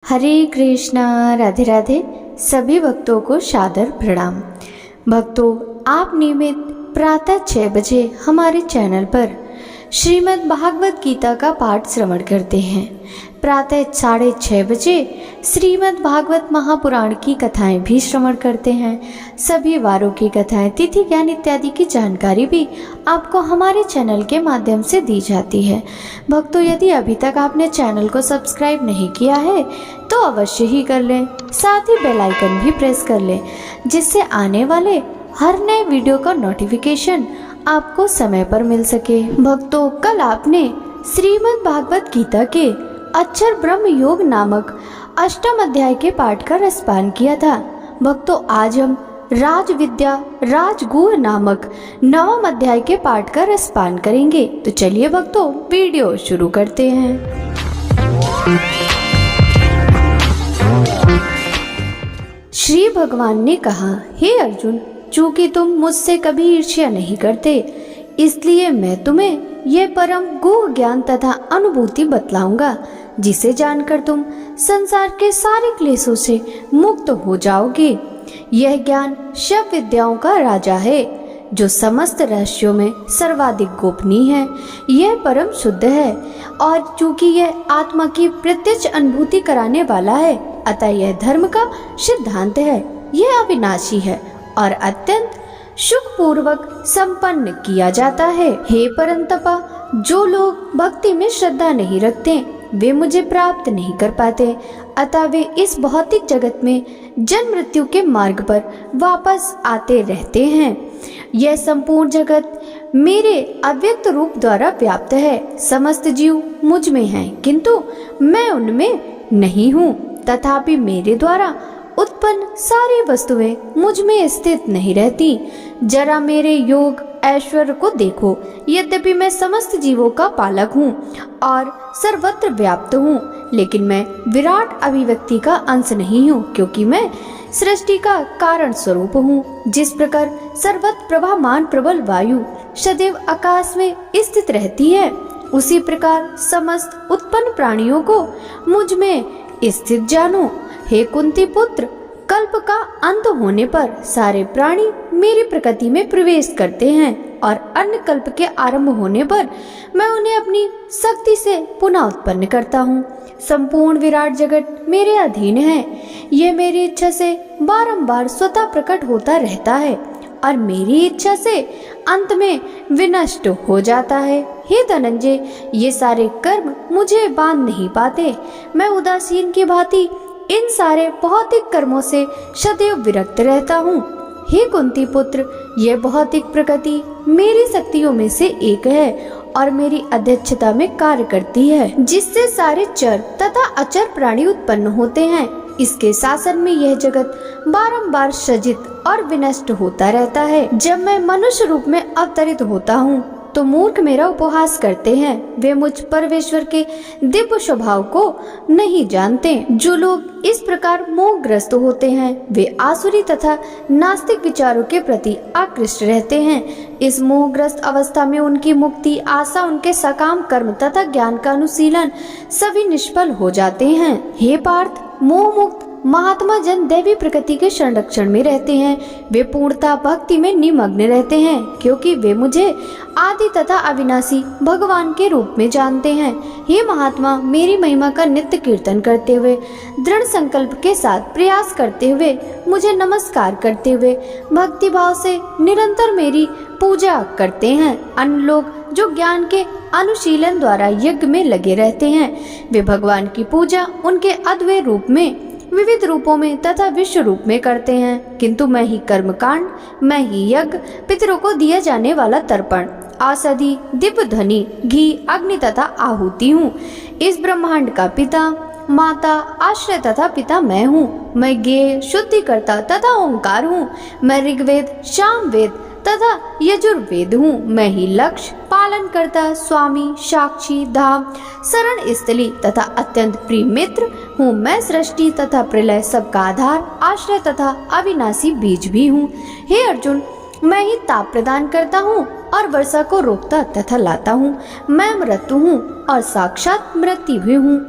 हरे कृष्णा, राधे राधे। सभी भक्तों को सादर प्रणाम। भक्तों, आप नियमित प्रातः 6 बजे हमारे चैनल पर श्रीमद् भागवत गीता का पाठ श्रवण करते हैं। प्रातः 6:30 बजे श्रीमद् भागवत महापुराण की कथाएं भी श्रवण करते हैं। सभी वारों की कथाएं, तिथि ज्ञान इत्यादि की जानकारी भी आपको हमारे चैनल के माध्यम से दी जाती है। भक्तों, यदि अभी तक आपने चैनल को सब्सक्राइब नहीं किया है तो अवश्य ही कर लें, साथ ही बेल आइकन भी प्रेस कर लें, जिससे आने वाले हर नए वीडियो का नोटिफिकेशन आपको समय पर मिल सके। भक्तों, कल आपने श्रीमद् भागवत गीता के अक्षर ब्रह्म योग नामक 8वें अध्याय के पाठ का रसपान किया था। भक्तों, आज हम राज विद्या राजगुह नामक 9वें अध्याय के पाठ का रसपान करेंगे। तो चलिए भक्तों, वीडियो शुरू करते हैं। श्री भगवान ने कहा, हे अर्जुन, चूंकि तुम मुझसे कभी ईर्ष्या नहीं करते, इसलिए मैं तुम्हें यह परम गुह ज्ञान तथा अनुभूति बतलाऊंगा, जिसे जानकर तुम संसार के सारे क्लेशों से मुक्त हो जाओगे। यह ज्ञान शव विद्याओं का राजा है, जो समस्त रहस्यों में सर्वाधिक गोपनीय है। यह परम शुद्ध है, और चूंकि यह आत्मा की प्रत्यक्ष अनुभूति कराने वाला है, अतः यह धर्म का सिद्धांत है। यह अविनाशी है और अत्यंत सुख पूर्वक संपन्न किया जाता है। हे परंतपा, जो लोग भक्ति में श्रद्धा नहीं रखते वे मुझे प्राप्त नहीं कर पाते, अतः वे इस भौतिक जगत में जन्म मृत्यु के मार्ग पर वापस आते रहते हैं। यह संपूर्ण जगत मेरे अव्यक्त रूप द्वारा व्याप्त है। समस्त जीव मुझ में हैं, किंतु मैं उनमें नहीं हूँ। तथापि मेरे द्वारा उत्पन्न सारी वस्तुएं मुझ में स्थित नहीं रहती। जरा मेरे योग ऐश्वर्य को देखो। यद्यपि मैं समस्त जीवों का पालक हूँ और सर्वत्र व्याप्त हूँ, लेकिन मैं विराट अभिव्यक्ति का अंश नहीं हूँ, क्योंकि मैं सृष्टि का कारण स्वरूप हूँ। जिस प्रकार सर्वत्र प्रभामान प्रबल वायु सदैव आकाश में स्थित रहती है, उसी प्रकार समस्त उत्पन्न प्राणियों को मुझ में स्थित जानो। हे कुंती पुत्र, कल्प का अंत होने पर सारे प्राणी मेरी प्रकृति में प्रवेश करते हैं, और अन्य कल्प के आरंभ होने पर मैं उन्हें अपनी शक्ति से पुनः उत्पन्न करता हूँ। संपूर्ण विराट जगत मेरे अधीन है। यह मेरी इच्छा से बारंबार स्वतः प्रकट होता रहता है, और मेरी इच्छा से अंत में विनष्ट हो जाता है। हे धनंजय, ये सारे कर्म मुझे बांध नहीं पाते। मैं उदासीन की भांति इन सारे भौतिक कर्मों से सदैव विरक्त रहता हूँ। हे कुंती पुत्र, यह भौतिक प्रकृति मेरी शक्तियों में से एक है और मेरी अध्यक्षता में कार्य करती है, जिससे सारे चर तथा अचर प्राणी उत्पन्न होते हैं। इसके शासन में यह जगत बारंबार सृजित और विनष्ट होता रहता है। जब मैं मनुष्य रूप में अवतरित होता हूँ तो मूर्ख मेरा उपहास करते हैं। वे मुझ परमेश्वर के दिव्य स्वभाव को नहीं जानते। जो लोग इस प्रकार मोहग्रस्त होते हैं, वे आसुरी तथा नास्तिक विचारों के प्रति आकृष्ट रहते हैं। इस मोहग्रस्त अवस्था में उनकी मुक्ति, आशा, उनके सकाम कर्म तथा ज्ञान का अनुशीलन सभी निष्फल हो जाते हैं। हे पार्थ, मोह मुक्त महात्मा जन दैवी प्रकृति के संरक्षण में रहते हैं। वे पूर्णता भक्ति में निमग्न रहते हैं, क्योंकि वे मुझे आदि तथा अविनाशी भगवान के रूप में जानते हैं। हे महात्मा, मेरी महिमा का नित्य कीर्तन करते हुए, दृढ़ संकल्प के साथ प्रयास करते हुए, मुझे नमस्कार करते हुए भक्ति भाव से निरंतर मेरी पूजा करते हैं। अन्य लोग जो ज्ञान के अनुशीलन द्वारा यज्ञ में लगे रहते हैं, वे भगवान की पूजा उनके अद्वैत रूप में, विविध रूपों में तथा विश्व रूप में करते हैं, किंतु मैं ही कर्मकांड, मैं ही यज्ञ, पितरों को दिया जाने वाला तर्पण, औषधि, दिव्य ध्वनि, घी, अग्नि तथा आहुति हूँ। इस ब्रह्मांड का पिता, माता, आश्रय तथा पिता मैं हूँ। मैं ज्ञेय, शुद्धिकर्ता तथा ओंकार हूँ। मैं ऋग्वेद, सामवेद तथा यजुर्वेद हूँ। मैं ही लक्ष्य, पालन करता, स्वामी, साक्षी, धाम, शरण स्थली तथा अत्यंत प्रिय मित्र हूँ। मैं सृष्टि तथा प्रलय सबका आधार, आश्रय तथा अविनाशी बीज भी हूँ। हे अर्जुन, मैं ही ताप प्रदान करता हूँ और वर्षा को रोकता तथा लाता हूँ। मैं मृत्यु हूँ और साक्षात मृत्यु भी हूँ।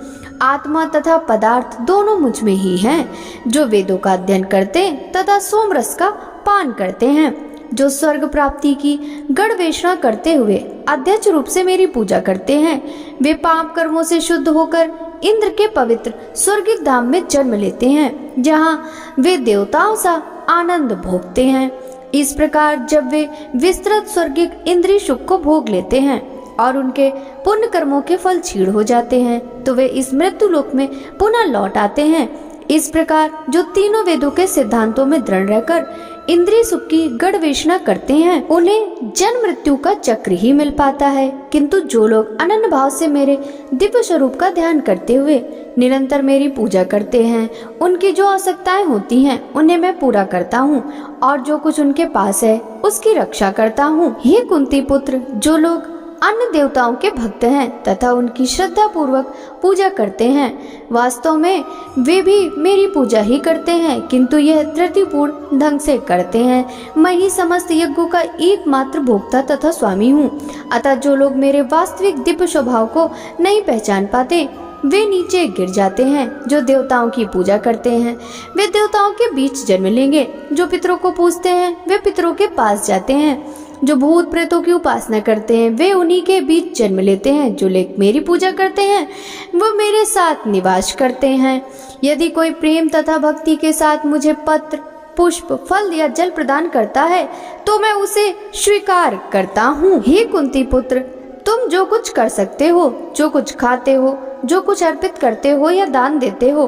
आत्मा तथा पदार्थ दोनों मुझ में ही हैं। जो वेदों का अध्ययन करते तथा सोमरस का पान करते हैं, जो स्वर्ग प्राप्ति की गढ़वेषणा करते हुए अध्यक्ष रूप से मेरी पूजा करते हैं, वे पाप कर्मों से शुद्ध होकर इंद्र के पवित्र स्वर्गिक धाम में जन्म लेते हैं, जहाँ वे देवताओं सा आनंद भोगते हैं। इस प्रकार जब वे विस्तृत स्वर्गिक इंद्रिय सुख को भोग लेते हैं और उनके पुण्य कर्मों के फल क्षीण हो जाते हैं, तो वे इस मृत्यु लोक में पुनः लौट आते हैं। इस प्रकार जो तीनों वेदों के सिद्धांतों में दृढ़ रहकर इंद्रिय सुख की गढ़वेषणा करते हैं, उन्हें जन्म मृत्यु का चक्र ही मिल पाता है। किंतु जो लोग अनन्य भाव से मेरे दिव्य स्वरूप का ध्यान करते हुए निरंतर मेरी पूजा करते हैं, उनकी जो आवश्यकताएं होती हैं उन्हें मैं पूरा करता हूँ और जो कुछ उनके पास है उसकी रक्षा करता हूँ। हे कुंती पुत्र, जो लोग अन्य देवताओं के भक्त हैं तथा उनकी श्रद्धा पूर्वक पूजा करते हैं, वास्तव में वे भी मेरी पूजा ही करते हैं, किंतु यह त्रुटिपूर्ण ढंग से करते हैं। मैं ही समस्त यज्ञों का एकमात्र भोक्ता तथा स्वामी हूँ। अतः जो लोग मेरे वास्तविक दिव्य स्वभाव को नहीं पहचान पाते, वे नीचे गिर जाते हैं। जो देवताओं की पूजा करते हैं, वे देवताओं के बीच जन्म लेंगे। जो पितरों को पूजते हैं, वे पितरों के पास जाते हैं। जो भूत प्रेतों की उपासना करते हैं, वे उन्हीं के बीच जन्म लेते हैं। जो लोग मेरी पूजा करते हैं, वो मेरे साथ निवास करते हैं। यदि कोई प्रेम तथा भक्ति के साथ मुझे पत्र, पुष्प, फल या जल प्रदान करता है, तो मैं उसे स्वीकार करता हूँ। हे कुंती पुत्र, तुम जो कुछ कर सकते हो, जो कुछ खाते हो, जो कुछ अर्पित करते हो या दान देते हो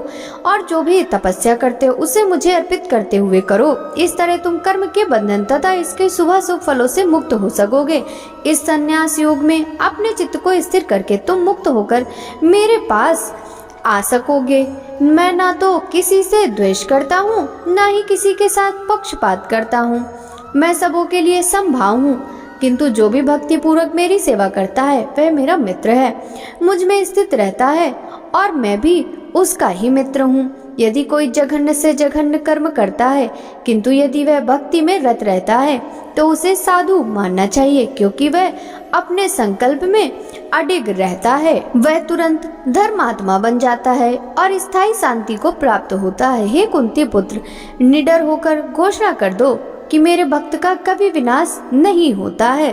और जो भी तपस्या करते हो, उसे मुझे अर्पित करते हुए करो। इस तरह तुम कर्म के बंधन तथा इसके शुभाशुभ फलों से मुक्त हो सकोगे। इस संन्यास योग में अपने चित्त को स्थिर करके तुम मुक्त होकर मेरे पास आ सकोगे। मैं ना तो किसी से द्वेष करता हूँ, ना ही किसी के साथ पक्षपात करता हूँ। मैं सबों के लिए समभाव हूँ, किंतु जो भी भक्ति पूर्वक मेरी सेवा करता है वह मेरा मित्र है, मुझ में स्थित रहता है और मैं भी उसका ही मित्र हूँ। यदि कोई जघन्य से जघन्य कर्म करता है, किंतु यदि वह भक्ति में रत रहता है, तो उसे साधु मानना चाहिए, क्योंकि वह अपने संकल्प में अडिग रहता है। वह तुरंत धर्मात्मा बन जाता है और स्थायी शांति को प्राप्त होता है। हे कुंती पुत्र, निडर होकर घोषणा कर दो कि मेरे भक्त का कभी विनाश नहीं होता है।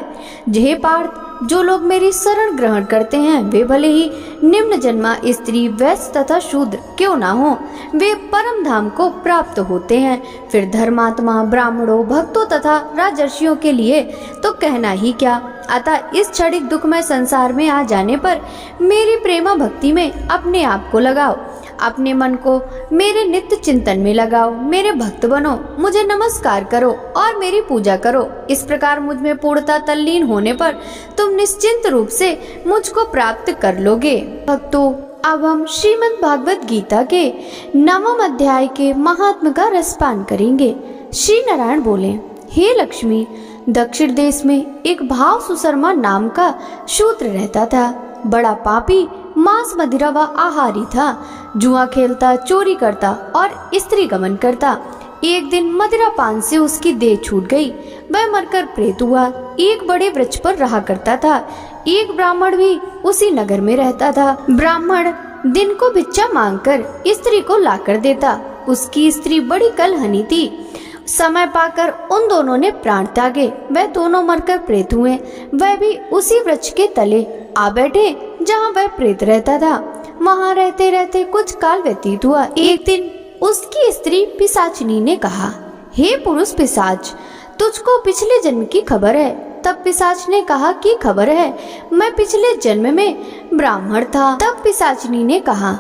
हे पार्थ, जो लोग मेरी शरण ग्रहण करते हैं, वे भले ही निम्न जन्मा स्त्री, वैश्य तथा शूद्र क्यों ना हो, वे परम धाम को प्राप्त होते हैं। फिर धर्मात्मा, ब्राह्मणों, भक्तों तथा राजर्षियों के लिए तो कहना ही क्या। अतः इस क्षणिक दुखमय संसार में आ जाने पर मेरी प्रेमा भक्ति में अपने आप को लगाओ, अपने मन को मेरे नित्य चिंतन में लगाओ, मेरे भक्त बनो, मुझे नमस्कार करो और मेरी पूजा करो। इस प्रकार मुझ में पूर्णता तल्लीन होने पर तुम निश्चिंत रूप से मुझको प्राप्त कर लोगे। भक्तों, अब हम श्रीमद् भागवत गीता के 9वें अध्याय के महात्म्य का रसपान करेंगे। श्री नारायण बोले, हे लक्ष्मी, दक्षिण देश में एक भाव सुशर्मा नाम का शूद्र रहता था। बड़ा पापी, मांस, मदिरा व आहारी था। जुआ खेलता, चोरी करता और स्त्री गमन करता। एक दिन मदिरा पान से उसकी देह छूट गई, वह मरकर प्रेत हुआ। एक बड़े वृक्ष पर रहा करता था। एक ब्राह्मण भी उसी नगर में रहता था। ब्राह्मण दिन को भिक्षा मांगकर स्त्री को लाकर देता। उसकी स्त्री बड़ी कलहनी थी। समय पाकर उन दोनों ने प्राण त्यागे। वह दोनों मरकर प्रेत हुए। वह भी उसी वृक्ष के तले आ बैठे जहाँ वह प्रेत रहता था। वहाँ रहते रहते कुछ काल व्यतीत हुआ। एक दिन उसकी स्त्री पिशाचिनी ने कहा, हे पुरुष पिशाच, तुझको पिछले जन्म की खबर है। तब पिशाच ने कहा, कि खबर है, मैं पिछले जन्म में ब्राह्मण था। तब पिशाचिनी ने कहा,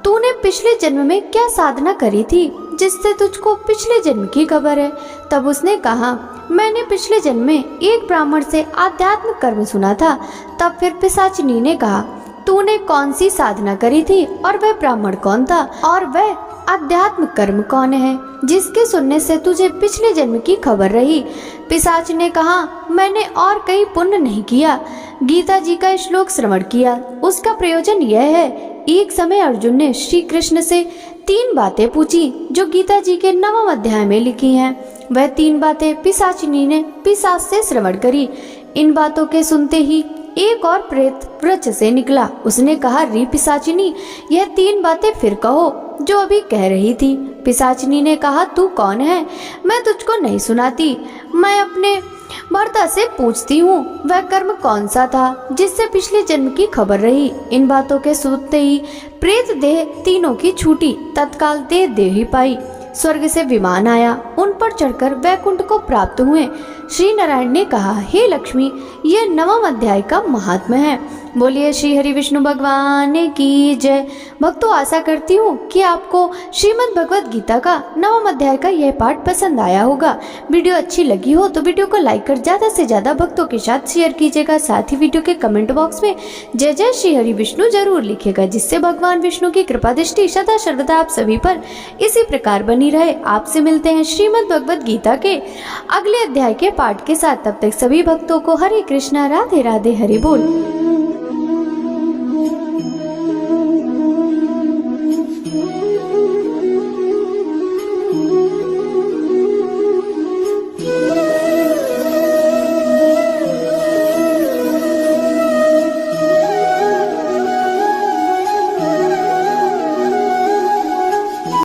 तूने पिछले जन्म में क्या साधना करी थी जिससे तुझको पिछले जन्म की खबर है? तब उसने कहा, मैंने पिछले जन्म में एक ब्राह्मण से आध्यात्म कर्म सुना था। तब फिर पिशाचिनी ने कहा, तूने कौन सी साधना करी थी और वह ब्राह्मण कौन था और वह अध्यात्म कर्म कौन है जिसके सुनने से तुझे पिछले जन्म की खबर रही? पिशाच ने कहा, मैंने और कई पुण्य नहीं किया। गीता जी का श्लोक श्रवण किया। उसका प्रयोजन यह है, एक समय अर्जुन ने श्री कृष्ण से 3 बातें पूछी जो गीता जी के 9वें अध्याय में लिखी हैं। वह 3 बातें पिशाचिनी ने पिशाच से श्रवण करी। इन बातों के सुनते ही एक और प्रेत वृक्ष से निकला। उसने कहा, री पिशाचिनी, यह 3 बातें फिर कहो जो अभी कह रही थी। पिशाचिनी ने कहा, तू कौन है? मैं तुझको नहीं सुनाती, मैं अपने भर्ता से पूछती हूँ, वह कर्म कौन सा था जिससे पिछले जन्म की खबर रही। इन बातों के सुनते ही प्रेत देह तीनों की छूटी, तत्काल देह ही पाई। स्वर्ग से विमान आया, उन पर चढ़कर वैकुंठ को प्राप्त हुए। श्री नारायण ने कहा, हे लक्ष्मी, यह 9वां अध्याय का महात्म्य है। बोलिए श्री हरि विष्णु भगवान की जय। भक्तों, आशा करती हूँ कि आपको श्रीमद् भगवद गीता का 9वां अध्याय का यह पाठ पसंद आया होगा। वीडियो अच्छी लगी हो तो वीडियो को लाइक कर ज्यादा से ज्यादा भक्तों के साथ शेयर कीजिएगा। साथ ही वीडियो के कमेंट बॉक्स में जय जय श्री हरि विष्णु जरूर लिखिएगा, जिससे भगवान विष्णु की कृपा दृष्टि सदा सर्वदा आप सभी पर इसी प्रकार बनी रहे। आपसे मिलते हैं श्रीमद् भगवद गीता के अगले अध्याय के पाठ के साथ। तब तक सभी भक्तों को हरे कृष्णा, राधे राधे, हरि बोल।